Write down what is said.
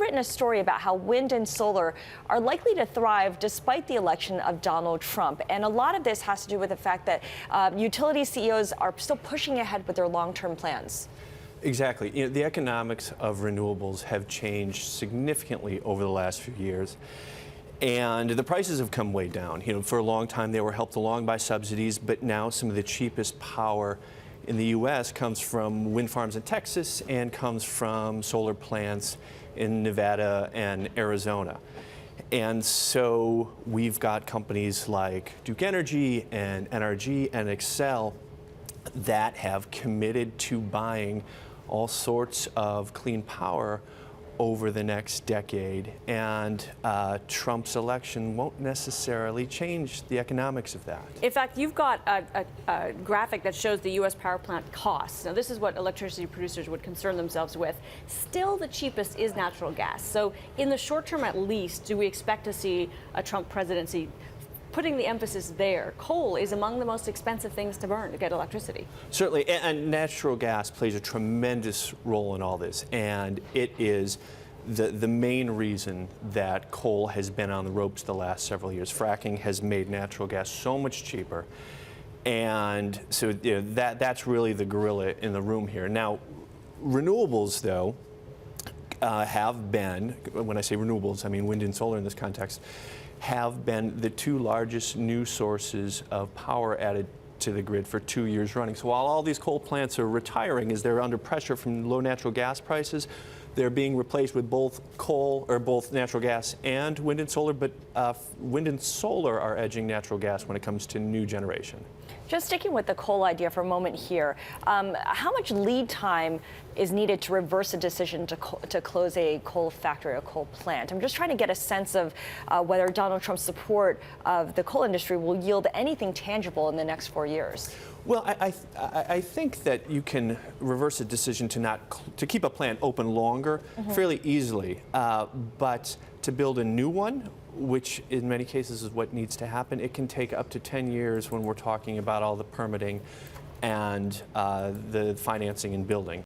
written a story about how wind and solar are likely to thrive despite the election of Donald Trump. And a lot of this has to do with the fact that utility CEOs are still pushing ahead with their long-term plans. Exactly. The economics of renewables have changed significantly over the last few years. And the prices have come way down. For a long time they were helped along by subsidies, but now some of the cheapest power in the U.S. comes from wind farms in Texas and comes from solar plants in Nevada and Arizona. And so we've got companies like Duke Energy and NRG and Xcel that have committed to buying all sorts of clean power over the next decade, and Trump's election won't necessarily change the economics of that. In fact, you've got a graphic that shows the U.S. power plant costs. Now, this is what electricity producers would concern themselves with. Still, the cheapest is natural gas. So in the short term, at least, do we expect to see a Trump presidency putting the emphasis there? Coal is among the most expensive things to burn to get electricity. Certainly, and natural gas plays a tremendous role in all this, and it is the main reason that coal has been on the ropes the last several years. Fracking has made natural gas so much cheaper, and so that's really the gorilla in the room here. Now, renewables, though, have been, when I say renewables, I mean wind and solar in this context, have been the two largest new sources of power added to the grid for 2 years running. So while all these coal plants are retiring as they're under pressure from low natural gas prices, they're being replaced with both coal, or both natural gas and wind and solar, but wind and solar are edging natural gas when it comes to new generation. Just sticking with the coal idea for a moment here, how much lead time is needed to reverse a decision to close a coal factory or coal plant? I'm just trying to get a sense of whether Donald Trump's support of the coal industry will yield anything tangible in the next 4 years. Well, I think that you can reverse a decision to keep a plant open longer fairly easily, but to build a new one, which in many cases is what needs to happen, it can take up to 10 years when we're talking about all the permitting and the financing and building.